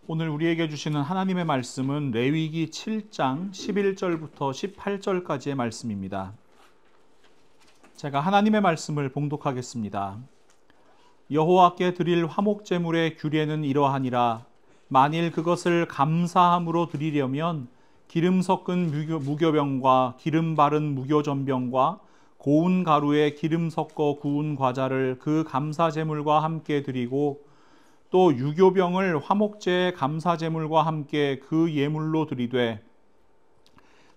오늘 우리에게 주시는 하나님의 말씀은 레위기 7장 11절부터 18절까지의 말씀입니다. 제가 하나님의 말씀을 봉독하겠습니다. 여호와께 드릴 화목제물의 규례는 이러하니라. 만일 그것을 감사함으로 드리려면 기름 섞은 무교병과 기름 바른 무교전병과 고운 가루에 기름 섞어 구운 과자를 그 감사제물과 함께 드리고 또 유교병을 화목제의 감사제물과 함께 그 예물로 드리되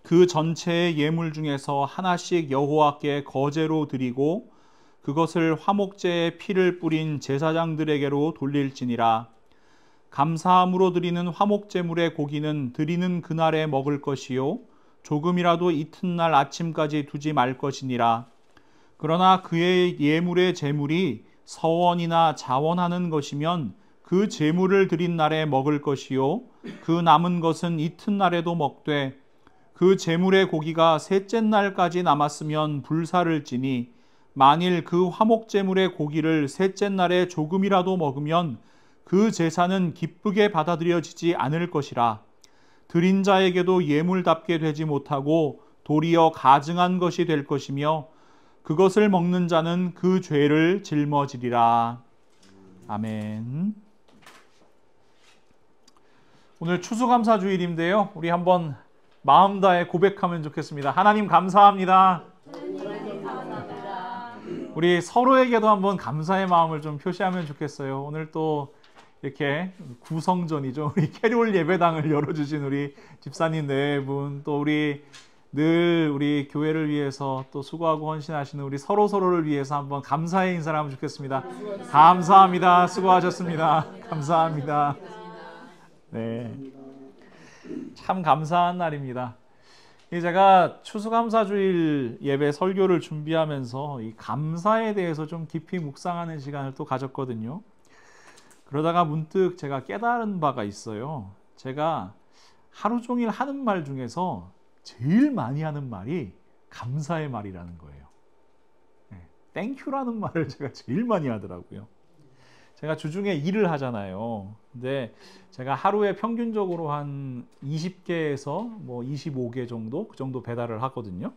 그 전체의 예물 중에서 하나씩 여호와께 거제로 드리고 그것을 화목제의 피를 뿌린 제사장들에게로 돌릴지니라. 감사함으로 드리는 화목제물의 고기는 드리는 그날에 먹을 것이요 조금이라도 이튿날 아침까지 두지 말 것이니라. 그러나 그의 예물의 제물이 서원이나 자원하는 것이면 그 제물을 드린 날에 먹을 것이요 그 남은 것은 이튿날에도 먹되 그 제물의 고기가 셋째 날까지 남았으면 불사를 지니 만일 그 화목제물의 고기를 셋째 날에 조금이라도 먹으면 그 제사는 기쁘게 받아들여지지 않을 것이라. 드린 자에게도 예물답게 되지 못하고 도리어 가증한 것이 될 것이며 그것을 먹는 자는 그 죄를 짊어지리라. 아멘. 오늘 추수감사주일인데요. 우리 한번 마음 다해 고백하면 좋겠습니다. 하나님 감사합니다. 하나님 감사합니다. 우리 서로에게도 한번 감사의 마음을 좀 표시하면 좋겠어요. 오늘 또 이렇게 구성전이죠. 우리 캐롤 예배당을 열어주신 우리 집사님 네 분, 또 우리 늘 우리 교회를 위해서 또 수고하고 헌신하시는 우리 서로를 위해서 한번 감사의 인사를 하면 좋겠습니다. 감사합니다. 수고하셨습니다. 감사합니다. 네, 참 감사한 날입니다. 제가 추수감사주일 예배 설교를 준비하면서 이 감사에 대해서 좀 깊이 묵상하는 시간을 또 가졌거든요. 그러다가 문득 제가 깨달은 바가 있어요. 제가 하루 종일 하는 말 중에서 제일 많이 하는 말이 감사의 말이라는 거예요. 땡큐라는 말을 제가 제일 많이 하더라고요. 제가 주중에 일을 하잖아요. 근데 제가 하루에 평균적으로 한 20개에서 뭐 25개 정도 그 정도 배달을 하거든요.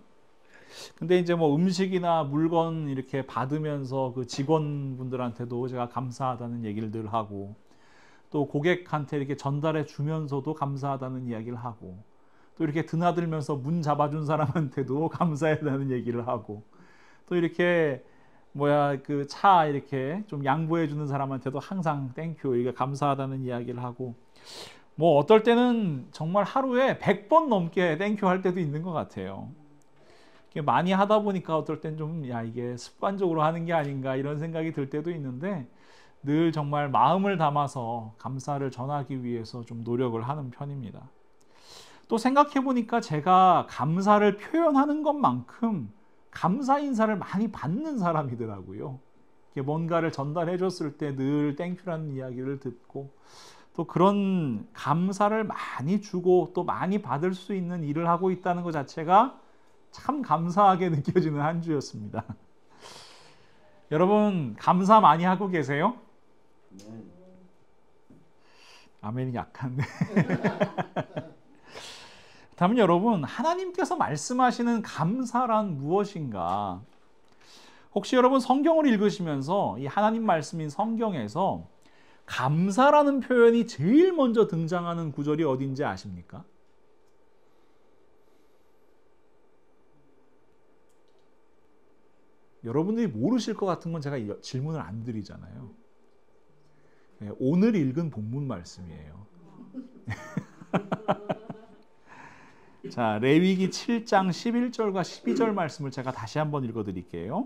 근데 이제 뭐 음식이나 물건 이렇게 받으면서 그 직원분들한테도 제가 감사하다는 얘기를 늘 하고 또 고객한테 이렇게 전달해 주면서도 감사하다는 이야기를 하고 또 이렇게 드나들면서 문 잡아준 사람한테도 감사하다는 얘기를 하고 또 이렇게 그 차 이렇게 좀 양보해 주는 사람한테도 항상 땡큐 이게 감사하다는 이야기를 하고 뭐 어떨 때는 정말 하루에 100번 넘게 땡큐 할 때도 있는 것 같아요. 많이 하다 보니까 어떨 땐 좀 이게 습관적으로 하는 게 아닌가 이런 생각이 들 때도 있는데 늘 정말 마음을 담아서 감사를 전하기 위해서 좀 노력을 하는 편입니다. 또 생각해 보니까 제가 감사를 표현하는 것만큼 감사 인사를 많이 받는 사람이더라고요. 뭔가를 전달해 줬을 때 늘 땡큐라는 이야기를 듣고 또 그런 감사를 많이 주고 또 많이 받을 수 있는 일을 하고 있다는 것 자체가 참 감사하게 느껴지는 한 주였습니다. 여러분 감사 많이 하고 계세요? 네. 아멘이 약한데. 다음 여러분 하나님께서 말씀하시는 감사란 무엇인가? 혹시 여러분 성경을 읽으시면서 이 하나님 말씀인 성경에서 감사라는 표현이 제일 먼저 등장하는 구절이 어딘지 아십니까? 여러분들이 모르실 것 같은 건 제가 질문을 안 드리잖아요. 오늘 읽은 본문 말씀이에요. 자, 레위기 7장 11절과 12절 말씀을 제가 다시 한번 읽어드릴게요.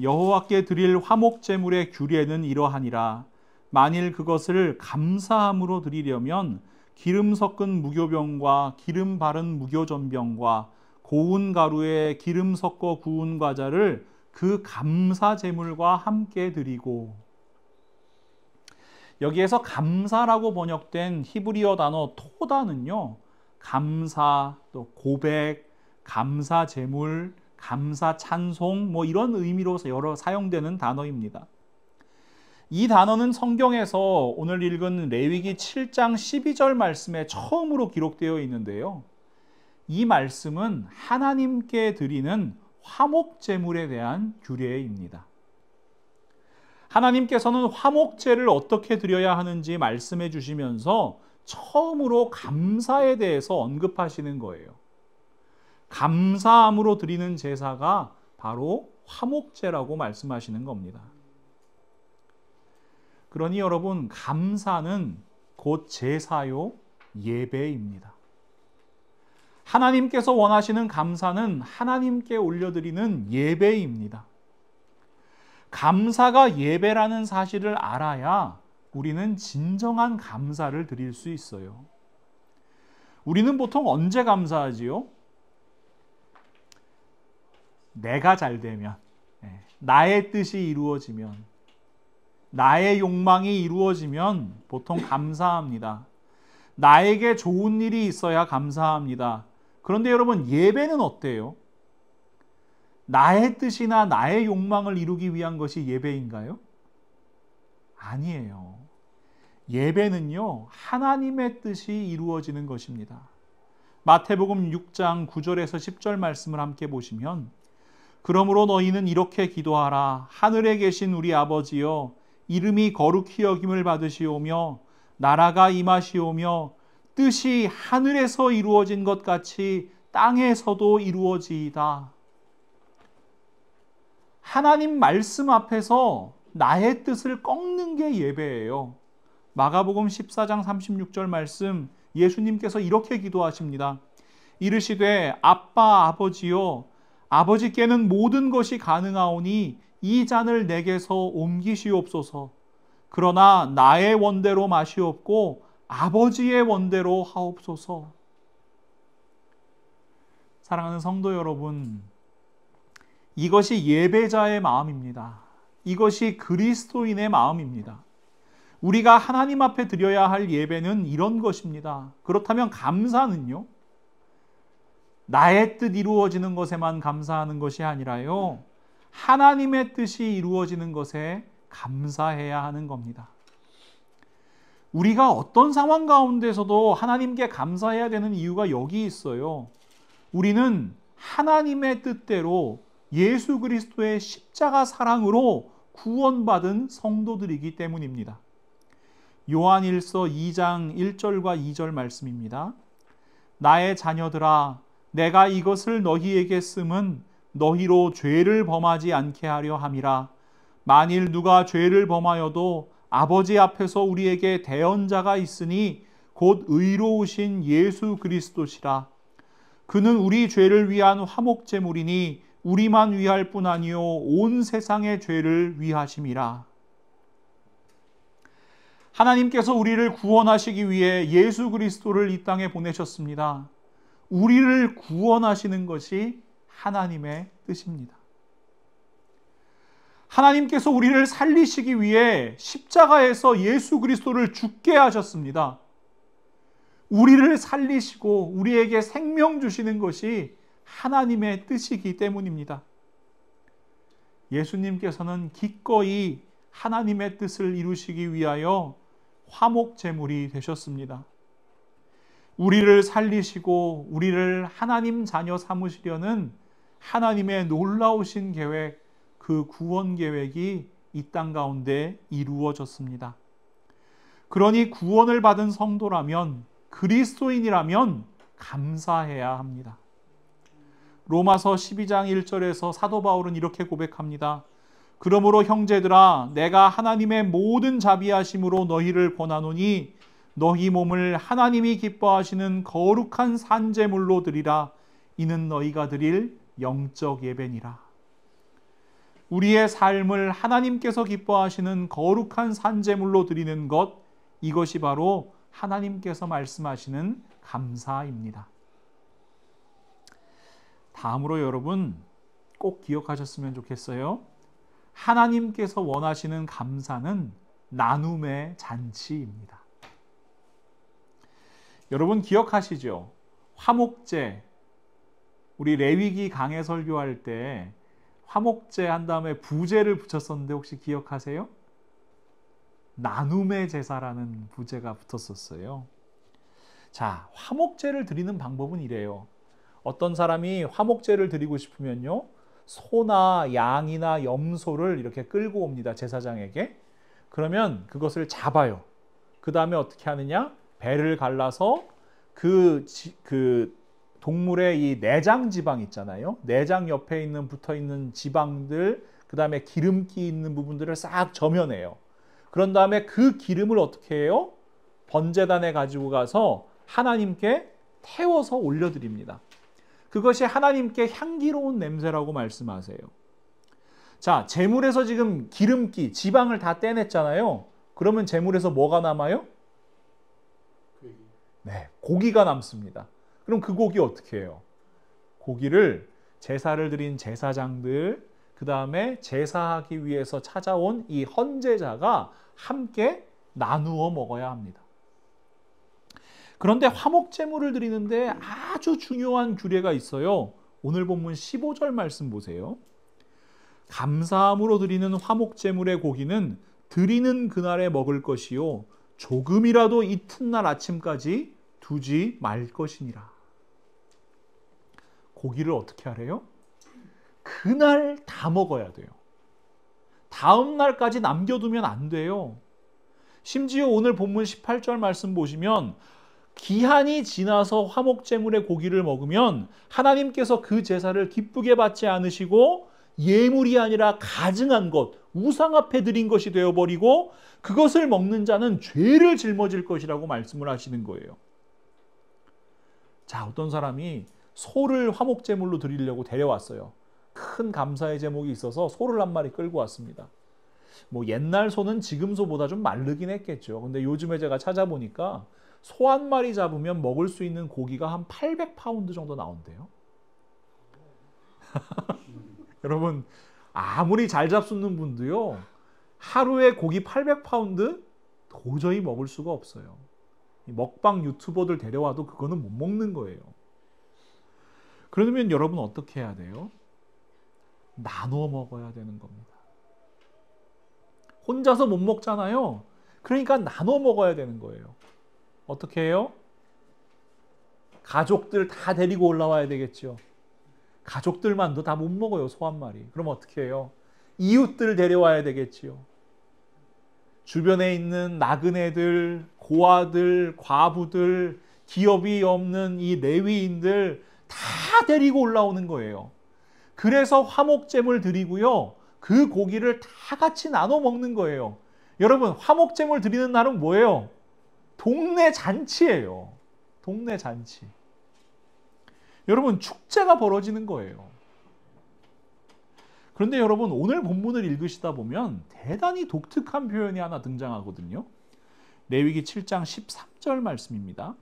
여호와께 드릴 화목제물의 규례는 이러하니라. 만일 그것을 감사함으로 드리려면 기름 섞은 무교병과 기름 바른 무교전병과 고운 가루에 기름 섞어 구운 과자를 그 감사제물과 함께 드리고, 여기에서 감사라고 번역된 히브리어 단어 토다는요, 감사, 또 고백, 감사제물, 감사찬송 뭐 이런 의미로 여러 사용되는 단어입니다. 이 단어는 성경에서 오늘 읽은 레위기 7장 12절 말씀에 처음으로 기록되어 있는데요. 이 말씀은 하나님께 드리는 화목제물에 대한 규례입니다. 하나님께서는 화목제를 어떻게 드려야 하는지 말씀해 주시면서 처음으로 감사에 대해서 언급하시는 거예요. 감사함으로 드리는 제사가 바로 화목제라고 말씀하시는 겁니다. 그러니 여러분, 감사는 곧 제사요, 예배입니다. 하나님께서 원하시는 감사는 하나님께 올려드리는 예배입니다. 감사가 예배라는 사실을 알아야 우리는 진정한 감사를 드릴 수 있어요. 우리는 보통 언제 감사하지요? 내가 잘 되면, 나의 뜻이 이루어지면, 나의 욕망이 이루어지면 보통 감사합니다. 나에게 좋은 일이 있어야 감사합니다. 그런데 여러분, 예배는 어때요? 나의 뜻이나 나의 욕망을 이루기 위한 것이 예배인가요? 아니에요. 예배는요, 하나님의 뜻이 이루어지는 것입니다. 마태복음 6장 9절에서 10절 말씀을 함께 보시면, 그러므로 너희는 이렇게 기도하라. 하늘에 계신 우리 아버지여, 이름이 거룩히 여김을 받으시오며 나라가 임하시오며 뜻이 하늘에서 이루어진 것 같이 땅에서도 이루어지이다. 하나님 말씀 앞에서 나의 뜻을 꺾는 게 예배예요. 마가복음 14장 36절 말씀, 예수님께서 이렇게 기도하십니다. 이르시되 아빠 아버지여, 아버지께는 모든 것이 가능하오니 이 잔을 내게서 옮기시옵소서. 그러나 나의 원대로 마시옵고 아버지의 원대로 하옵소서. 사랑하는 성도 여러분, 이것이 예배자의 마음입니다. 이것이 그리스도인의 마음입니다. 우리가 하나님 앞에 드려야 할 예배는 이런 것입니다. 그렇다면 감사는요? 나의 뜻 이루어지는 것에만 감사하는 것이 아니라요, 하나님의 뜻이 이루어지는 것에 감사해야 하는 겁니다. 우리가 어떤 상황 가운데서도 하나님께 감사해야 되는 이유가 여기 있어요. 우리는 하나님의 뜻대로 예수 그리스도의 십자가 사랑으로 구원받은 성도들이기 때문입니다. 요한일서 2장 1절과 2절 말씀입니다. 나의 자녀들아, 내가 이것을 너희에게 씀은 너희로 죄를 범하지 않게 하려 함이라. 만일 누가 죄를 범하여도 아버지 앞에서 우리에게 대언자가 있으니 곧 의로우신 예수 그리스도시라. 그는 우리 죄를 위한 화목제물이니 우리만 위할 뿐 아니요 온 세상의 죄를 위하심이라. 하나님께서 우리를 구원하시기 위해 예수 그리스도를 이 땅에 보내셨습니다. 우리를 구원하시는 것이 하나님의 뜻입니다. 하나님께서 우리를 살리시기 위해 십자가에서 예수 그리스도를 죽게 하셨습니다. 우리를 살리시고 우리에게 생명 주시는 것이 하나님의 뜻이기 때문입니다. 예수님께서는 기꺼이 하나님의 뜻을 이루시기 위하여 화목제물이 되셨습니다. 우리를 살리시고 우리를 하나님 자녀 삼으시려는 하나님의 놀라우신 계획, 그 구원 계획이 이 땅 가운데 이루어졌습니다. 그러니 구원을 받은 성도라면, 그리스도인이라면 감사해야 합니다. 로마서 12장 1절에서 사도 바울은 이렇게 고백합니다. 그러므로 형제들아, 내가 하나님의 모든 자비하심으로 너희를 권하노니 너희 몸을 하나님이 기뻐하시는 거룩한 산제물로 드리라. 이는 너희가 드릴 영적 예배니라. 우리의 삶을 하나님께서 기뻐하시는 거룩한 산제물로 드리는 것, 이것이 바로 하나님께서 말씀하시는 감사입니다. 다음으로 여러분 꼭 기억하셨으면 좋겠어요. 하나님께서 원하시는 감사는 나눔의 잔치입니다. 여러분 기억하시죠? 화목제, 우리 레위기 강해 설교할 때 화목제 한 다음에 부제를 붙였었는데 혹시 기억하세요? 나눔의 제사라는 부제가 붙었었어요. 자, 화목제를 드리는 방법은 이래요. 어떤 사람이 화목제를 드리고 싶으면요, 소나 양이나 염소를 이렇게 끌고 옵니다. 제사장에게. 그러면 그것을 잡아요. 그 다음에 어떻게 하느냐? 배를 갈라서 그 동물의 이 내장 지방 있잖아요. 내장 옆에 있는 붙어 있는 지방들, 그 다음에 기름기 있는 부분들을 싹 점여내요. 그런 다음에 그 기름을 어떻게 해요? 번제단에 가지고 가서 하나님께 태워서 올려드립니다. 그것이 하나님께 향기로운 냄새라고 말씀하세요. 자, 제물에서 지금 기름기, 지방을 다 떼냈잖아요. 그러면 제물에서 뭐가 남아요? 네, 고기가 남습니다. 그럼 그 고기 어떻게 해요? 고기를 제사를 드린 제사장들, 그 다음에 제사하기 위해서 찾아온 이 헌제자가 함께 나누어 먹어야 합니다. 그런데 화목제물을 드리는데 아주 중요한 규례가 있어요. 오늘 본문 15절 말씀 보세요. 감사함으로 드리는 화목제물의 고기는 드리는 그날에 먹을 것이요 조금이라도 이튿날 아침까지 두지 말 것이니라. 고기를 어떻게 하래요? 그날 다 먹어야 돼요. 다음 날까지 남겨두면 안 돼요. 심지어 오늘 본문 18절 말씀 보시면 기한이 지나서 화목제물의 고기를 먹으면 하나님께서 그 제사를 기쁘게 받지 않으시고 예물이 아니라 가증한 것, 우상 앞에 드린 것이 되어버리고 그것을 먹는 자는 죄를 짊어질 것이라고 말씀을 하시는 거예요. 자, 어떤 사람이 소를 화목제물로 드리려고 데려왔어요. 큰 감사의 제목이 있어서 소를 한 마리 끌고 왔습니다. 뭐 옛날 소는 지금 소보다 좀 마르긴 했겠죠. 근데 요즘에 제가 찾아보니까 소 한 마리 잡으면 먹을 수 있는 고기가 한 800파운드 정도 나온대요. 여러분, 아무리 잘 잡수는 분도요, 하루에 고기 800파운드 도저히 먹을 수가 없어요. 먹방 유튜버들 데려와도 그거는 못 먹는 거예요. 그러면 여러분 어떻게 해야 돼요? 나눠 먹어야 되는 겁니다. 혼자서 못 먹잖아요. 그러니까 나눠 먹어야 되는 거예요. 어떻게 해요? 가족들 다 데리고 올라와야 되겠죠. 가족들만도 다 못 먹어요, 소 한 마리. 그럼 어떻게 해요? 이웃들 데려와야 되겠지요. 주변에 있는 나그네들, 고아들, 과부들, 기업이 없는 이 레위인들 다 데리고 올라오는 거예요. 그래서 화목제물 드리고요, 그 고기를 다 같이 나눠 먹는 거예요. 여러분, 화목제물 드리는 날은 뭐예요? 동네 잔치예요. 동네 잔치. 여러분, 축제가 벌어지는 거예요. 그런데 여러분, 오늘 본문을 읽으시다 보면 대단히 독특한 표현이 하나 등장하거든요. 레위기 7장 13절 말씀입니다.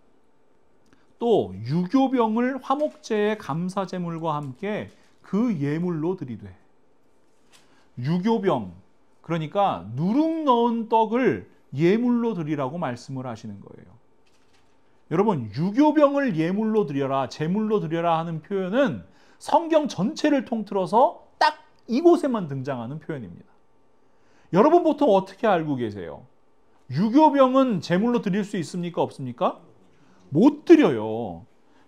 또 유교병을 화목제의 감사제물과 함께 그 예물로 드리되. 유교병, 그러니까 누룩 넣은 떡을 예물로 드리라고 말씀을 하시는 거예요. 여러분, 유교병을 예물로 드려라, 제물로 드려라 하는 표현은 성경 전체를 통틀어서 딱 이곳에만 등장하는 표현입니다. 여러분 보통 어떻게 알고 계세요? 유교병은 제물로 드릴 수 있습니까? 없습니까? 못 드려요.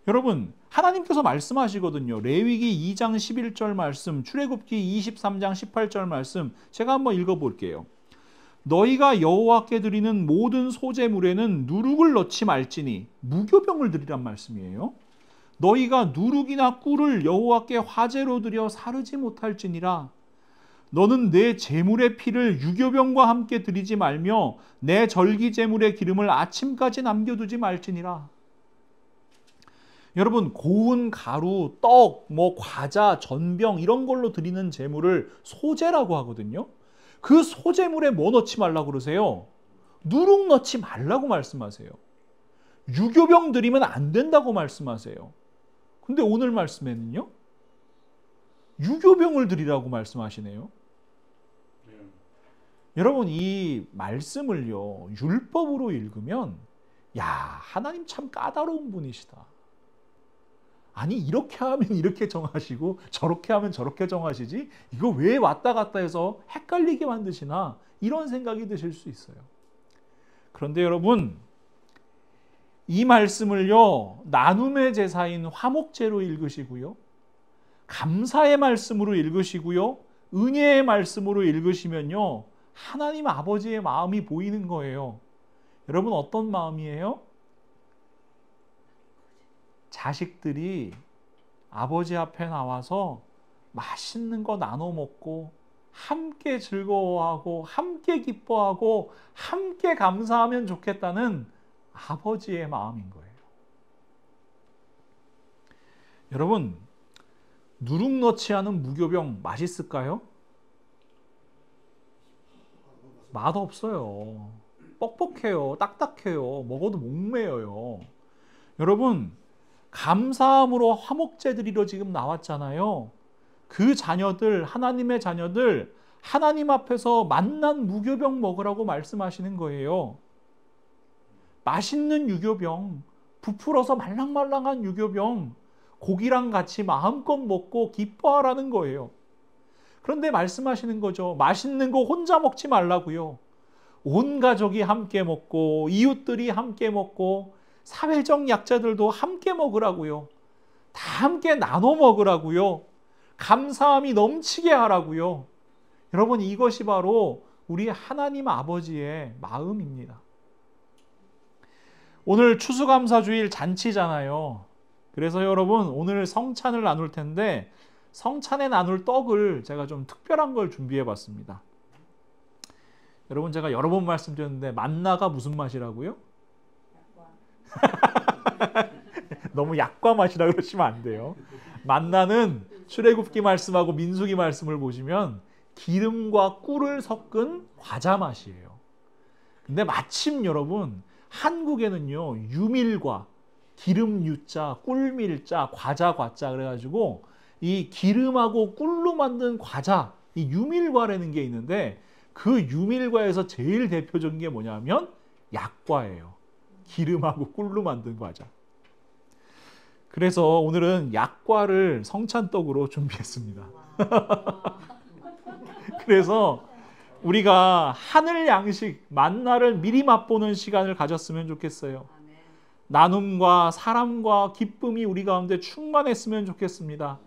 여러분, 하나님께서 말씀하시거든요. 레위기 2장 11절 말씀, 출애굽기 23장 18절 말씀, 제가 한번 읽어볼게요. 너희가 여호와께 드리는 모든 소제물에는 누룩을 넣지 말지니, 무교병을 드리란 말씀이에요. 너희가 누룩이나 꿀을 여호와께 화제로 드려 사르지 못할지니라. 너는 내 제물의 피를 유교병과 함께 드리지 말며 내 절기 제물의 기름을 아침까지 남겨두지 말지니라. 여러분, 고운 가루, 떡, 과자, 전병 이런 걸로 드리는 제물을 소제라고 하거든요. 그 소제물에 뭐 넣지 말라고 그러세요? 누룩 넣지 말라고 말씀하세요. 유교병 드리면 안 된다고 말씀하세요. 근데 오늘 말씀에는요, 유교병을 드리라고 말씀하시네요. 여러분, 이 말씀을요, 율법으로 읽으면, 야, 하나님 참 까다로운 분이시다. 아니, 이렇게 하면 이렇게 정하시고 저렇게 하면 저렇게 정하시지, 이거 왜 왔다 갔다 해서 헷갈리게 만드시나, 이런 생각이 드실 수 있어요. 그런데 여러분, 이 말씀을요, 나눔의 제사인 화목제로 읽으시고요, 감사의 말씀으로 읽으시고요, 은혜의 말씀으로 읽으시면요, 하나님 아버지의 마음이 보이는 거예요. 여러분, 어떤 마음이에요? 자식들이 아버지 앞에 나와서 맛있는 거 나눠 먹고 함께 즐거워하고 함께 기뻐하고 함께 감사하면 좋겠다는 아버지의 마음인 거예요. 여러분, 누룩 넣지 않은 무교병 맛있을까요? 맛없어요. 뻑뻑해요. 딱딱해요. 먹어도 목매여요. 여러분, 감사함으로 화목제 드리러 지금 나왔잖아요. 그 자녀들, 하나님의 자녀들, 하나님 앞에서 만난 무교병 먹으라고 말씀하시는 거예요. 맛있는 유교병, 부풀어서 말랑말랑한 유교병, 고기랑 같이 마음껏 먹고 기뻐하라는 거예요. 그런데 말씀하시는 거죠. 맛있는 거 혼자 먹지 말라고요. 온 가족이 함께 먹고 이웃들이 함께 먹고 사회적 약자들도 함께 먹으라고요. 다 함께 나눠 먹으라고요. 감사함이 넘치게 하라고요. 여러분, 이것이 바로 우리 하나님 아버지의 마음입니다. 오늘 추수감사주일 잔치잖아요. 그래서 여러분, 오늘 성찬을 나눌 텐데 성찬에 나눌 떡을 제가 좀 특별한 걸 준비해 봤습니다. 여러분, 제가 여러 번 말씀드렸는데 만나가 무슨 맛이라고요? 너무 약과 맛이라 그러시면 안 돼요. 만나는 출애굽기 말씀하고 민수기 말씀을 보시면 기름과 꿀을 섞은 과자 맛이에요. 근데 마침 여러분, 한국에는요, 유밀과 기름 유자, 꿀밀자, 과자 과자 그래가지고 이 기름하고 꿀로 만든 과자, 이 유밀과라는 게 있는데 그 유밀과에서 제일 대표적인 게 뭐냐면 약과예요. 기름하고 꿀로 만든 과자. 그래서 오늘은 약과를 성찬떡으로 준비했습니다. 그래서 우리가 하늘 양식, 만나를 미리 맛보는 시간을 가졌으면 좋겠어요. 나눔과 사랑과 기쁨이 우리 가운데 충만했으면 좋겠습니다.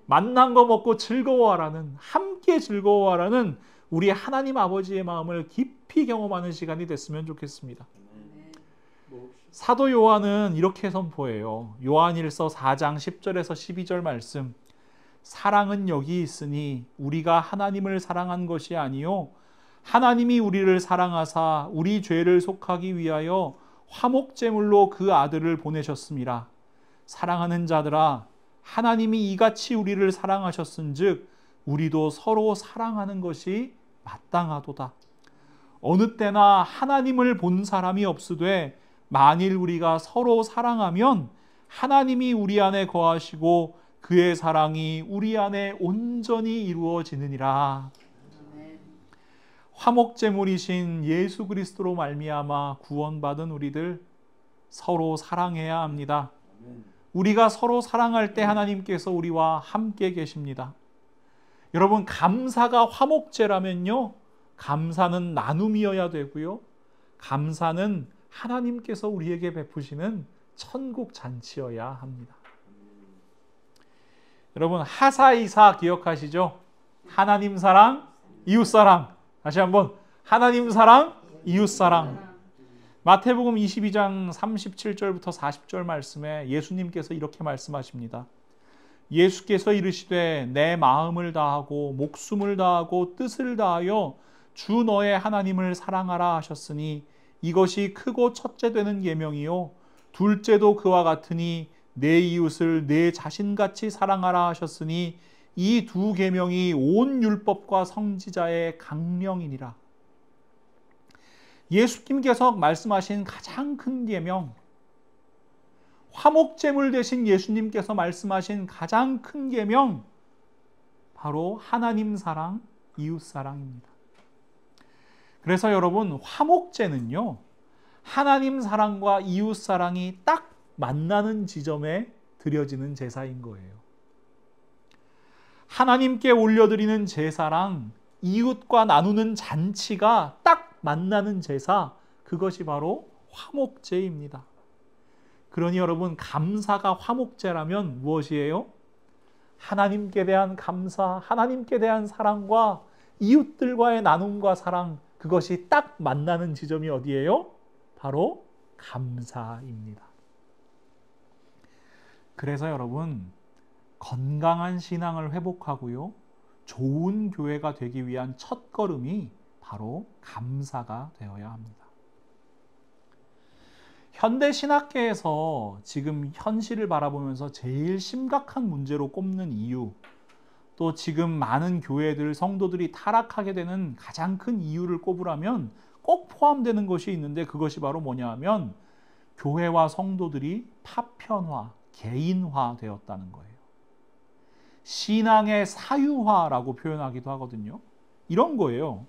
만난 거 먹고 즐거워하라는, 함께 즐거워하라는 우리 하나님 아버지의 마음을 깊이 경험하는 시간이 됐으면 좋겠습니다. 사도 요한은 이렇게 선포해요. 요한일서 4장 10절에서 12절 말씀. 사랑은 여기 있으니 우리가 하나님을 사랑한 것이 아니요 하나님이 우리를 사랑하사 우리 죄를 속하기 위하여 화목제물로 그 아들을 보내셨습니다. 사랑하는 자들아, 하나님이 이같이 우리를 사랑하셨은즉 우리도 서로 사랑하는 것이 마땅하도다. 어느 때나 하나님을 본 사람이 없으되 만일 우리가 서로 사랑하면 하나님이 우리 안에 거하시고 그의 사랑이 우리 안에 온전히 이루어지느니라. 화목제물이신 예수 그리스도로 말미암아 구원받은 우리들 서로 사랑해야 합니다. 우리가 서로 사랑할 때 하나님께서 우리와 함께 계십니다. 여러분, 감사가 화목제라면요, 감사는 나눔이어야 되고요, 감사는 하나님께서 우리에게 베푸시는 천국 잔치여야 합니다. 여러분, 하사이사 기억하시죠? 하나님 사랑, 이웃 사랑. 다시 한번, 하나님 사랑, 이웃 사랑. 마태복음 22장 37절부터 40절 말씀에 예수님께서 이렇게 말씀하십니다. 예수께서 이르시되 내 마음을 다하고 목숨을 다하고 뜻을 다하여 주 너의 하나님을 사랑하라 하셨으니 이것이 크고 첫째 되는 계명이요 둘째도 그와 같으니 내 이웃을 내 자신같이 사랑하라 하셨으니 이 두 계명이 온 율법과 성지자의 강령이니라. 예수님께서 말씀하신 가장 큰 계명, 화목제물 되신 예수님께서 말씀하신 가장 큰 계명, 바로 하나님 사랑, 이웃 사랑입니다. 그래서 여러분, 화목제는요, 하나님 사랑과 이웃 사랑이 딱 만나는 지점에 드려지는 제사인 거예요. 하나님께 올려드리는 제사랑 이웃과 나누는 잔치가 딱 만나는 제사, 그것이 바로 화목제입니다. 그러니 여러분, 감사가 화목제라면 무엇이에요? 하나님께 대한 감사, 하나님께 대한 사랑과 이웃들과의 나눔과 사랑, 그것이 딱 만나는 지점이 어디예요? 바로 감사입니다. 그래서 여러분, 건강한 신앙을 회복하고요, 좋은 교회가 되기 위한 첫걸음이 바로 감사가 되어야 합니다. 현대 신학계에서 지금 현실을 바라보면서 제일 심각한 문제로 꼽는 이유, 또 지금 많은 교회들, 성도들이 타락하게 되는 가장 큰 이유를 꼽으라면 꼭 포함되는 것이 있는데, 그것이 바로 뭐냐 하면 교회와 성도들이 파편화, 개인화 되었다는 거예요. 신앙의 사유화라고 표현하기도 하거든요. 이런 거예요.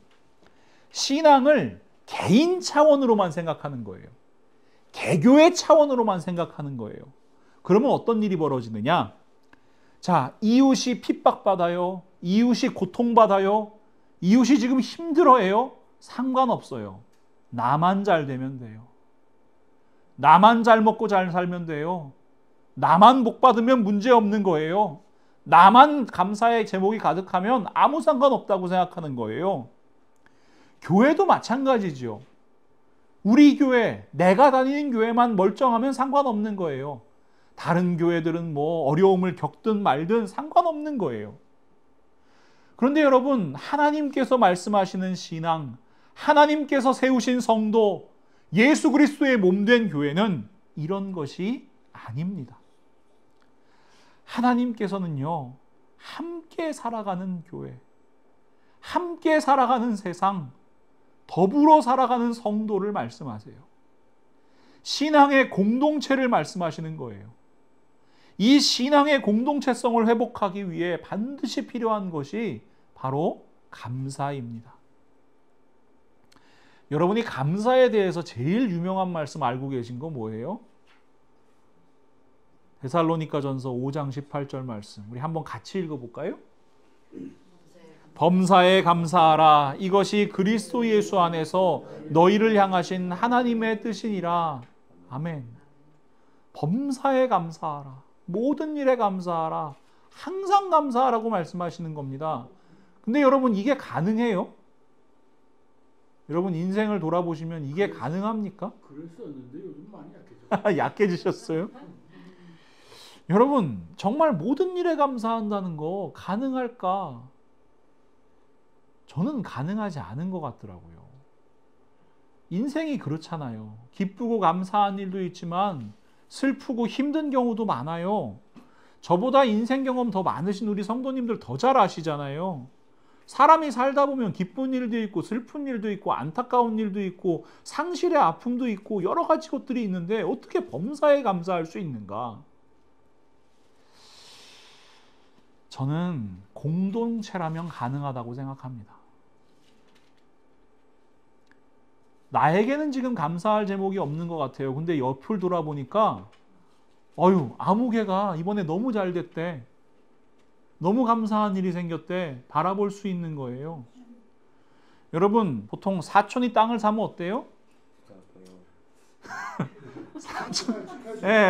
신앙을 개인 차원으로만 생각하는 거예요. 개교의 차원으로만 생각하는 거예요. 그러면 어떤 일이 벌어지느냐? 자, 이웃이 핍박받아요. 이웃이 고통받아요. 이웃이 지금 힘들어해요. 상관없어요. 나만 잘 되면 돼요. 나만 잘 먹고 잘 살면 돼요. 나만 복 받으면 문제 없는 거예요. 나만 감사의 제목이 가득하면 아무 상관없다고 생각하는 거예요. 교회도 마찬가지죠. 우리 교회, 내가 다니는 교회만 멀쩡하면 상관없는 거예요. 다른 교회들은 뭐 어려움을 겪든 말든 상관없는 거예요. 그런데 여러분, 하나님께서 말씀하시는 신앙, 하나님께서 세우신 성도, 예수 그리스도의 몸된 교회는 이런 것이 아닙니다. 하나님께서는요, 함께 살아가는 교회, 함께 살아가는 세상, 더불어 살아가는 성도를 말씀하세요. 신앙의 공동체를 말씀하시는 거예요. 이 신앙의 공동체성을 회복하기 위해 반드시 필요한 것이 바로 감사입니다. 여러분이 감사에 대해서 제일 유명한 말씀 알고 계신 거 뭐예요? 데살로니가전서 5장 18절 말씀. 우리 한번 같이 읽어볼까요? 범사에 감사하라. 이것이 그리스도 예수 안에서 너희를 향하신 하나님의 뜻이니라. 아멘. 범사에 감사하라. 모든 일에 감사하라. 항상 감사하라고 말씀하시는 겁니다. 근데 여러분, 이게 가능해요? 여러분, 인생을 돌아보시면 이게 가능합니까? 그랬었는데 요즘 많이 약해졌어요. 약해지셨어요? 여러분, 정말 모든 일에 감사한다는 거 가능할까? 저는 가능하지 않은 것 같더라고요. 인생이 그렇잖아요. 기쁘고 감사한 일도 있지만 슬프고 힘든 경우도 많아요. 저보다 인생 경험 더 많으신 우리 성도님들 더 잘 아시잖아요. 사람이 살다 보면 기쁜 일도 있고 슬픈 일도 있고 안타까운 일도 있고 상실의 아픔도 있고 여러 가지 것들이 있는데 어떻게 범사에 감사할 수 있는가? 저는 공동체라면 가능하다고 생각합니다. 나에게는 지금 감사할 제목이 없는 것 같아요. 근데 옆을 돌아보니까 아무개가 이번에 너무 잘 됐대. 너무 감사한 일이 생겼대. 바라볼 수 있는 거예요. 여러분, 보통 사촌이 땅을 사면 어때요?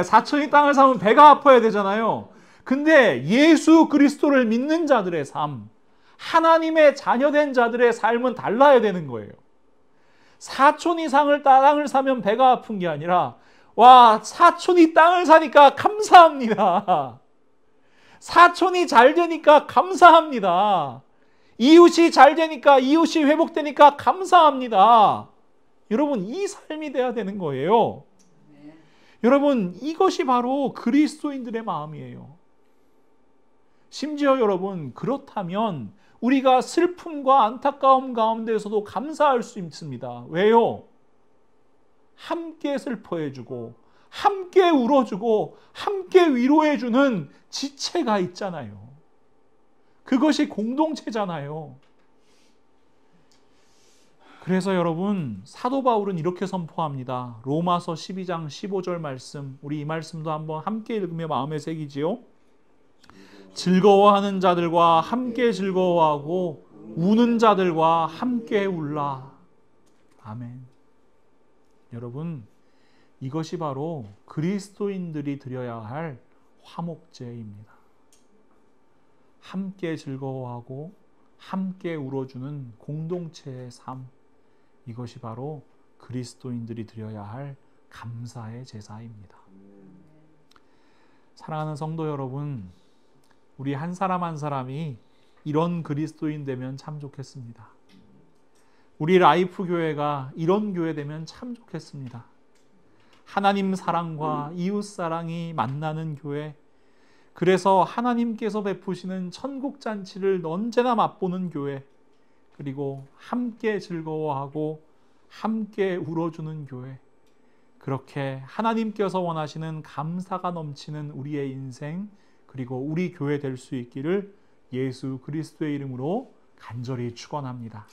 사촌이 땅을 사면 배가 아파야 되잖아요. 근데 예수 그리스도를 믿는 자들의 삶, 하나님의 자녀된 자들의 삶은 달라야 되는 거예요. 사촌이 땅을 사면 배가 아픈 게 아니라, 와, 사촌이 땅을 사니까 감사합니다. 사촌이 잘 되니까 감사합니다. 이웃이 잘 되니까, 이웃이 회복되니까 감사합니다. 여러분, 이 삶이 돼야 되는 거예요. 여러분, 이것이 바로 그리스도인들의 마음이에요. 심지어 여러분, 그렇다면 우리가 슬픔과 안타까움 가운데서도 감사할 수 있습니다. 왜요? 함께 슬퍼해주고 함께 울어주고 함께 위로해주는 지체가 있잖아요. 그것이 공동체잖아요. 그래서 여러분, 사도 바울은 이렇게 선포합니다. 로마서 12장 15절 말씀, 우리 이 말씀도 한번 함께 읽으며 마음에 새기지요. 즐거워하는 자들과 함께 즐거워하고 우는 자들과 함께 울라. 아멘. 여러분, 이것이 바로 그리스도인들이 드려야 할 화목제입니다. 함께 즐거워하고 함께 울어주는 공동체의 삶, 이것이 바로 그리스도인들이 드려야 할 감사의 제사입니다. 사랑하는 성도 여러분, 우리 한 사람 한 사람이 이런 그리스도인 되면 참 좋겠습니다. 우리 라이프 교회가 이런 교회 되면 참 좋겠습니다. 하나님 사랑과 이웃 사랑이 만나는 교회, 그래서 하나님께서 베푸시는 천국 잔치를 언제나 맛보는 교회, 그리고 함께 즐거워하고 함께 울어주는 교회, 그렇게 하나님께서 원하시는 감사가 넘치는 우리의 인생, 그리고 우리 교회 될 수 있기를 예수 그리스도의 이름으로 간절히 축원합니다.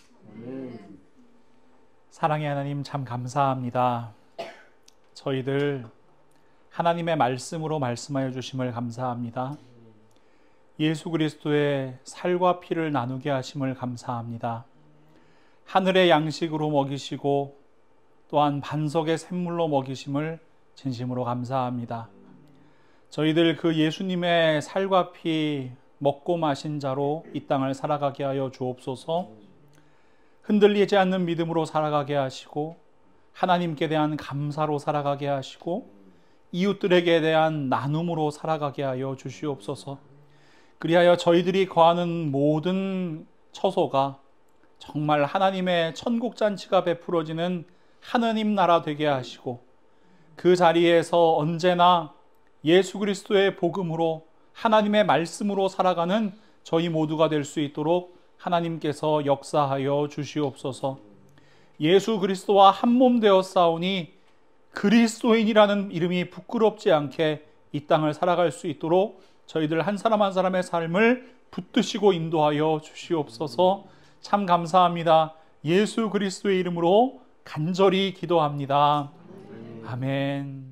사랑의 하나님, 참 감사합니다. 저희들 하나님의 말씀으로 말씀하여 주심을 감사합니다. 예수 그리스도의 살과 피를 나누게 하심을 감사합니다. 하늘의 양식으로 먹이시고 또한 반석의 샘물로 먹이심을 진심으로 감사합니다. 저희들 그 예수님의 살과 피 먹고 마신 자로 이 땅을 살아가게 하여 주옵소서. 흔들리지 않는 믿음으로 살아가게 하시고 하나님께 대한 감사로 살아가게 하시고 이웃들에게 대한 나눔으로 살아가게 하여 주시옵소서. 그리하여 저희들이 거하는 모든 처소가 정말 하나님의 천국잔치가 베풀어지는 하느님 나라 되게 하시고 그 자리에서 언제나 예수 그리스도의 복음으로 하나님의 말씀으로 살아가는 저희 모두가 될 수 있도록 하나님께서 역사하여 주시옵소서. 예수 그리스도와 한 몸 되어 싸우니 그리스도인이라는 이름이 부끄럽지 않게 이 땅을 살아갈 수 있도록 저희들 한 사람 한 사람의 삶을 붙드시고 인도하여 주시옵소서. 참 감사합니다. 예수 그리스도의 이름으로 간절히 기도합니다. 아멘.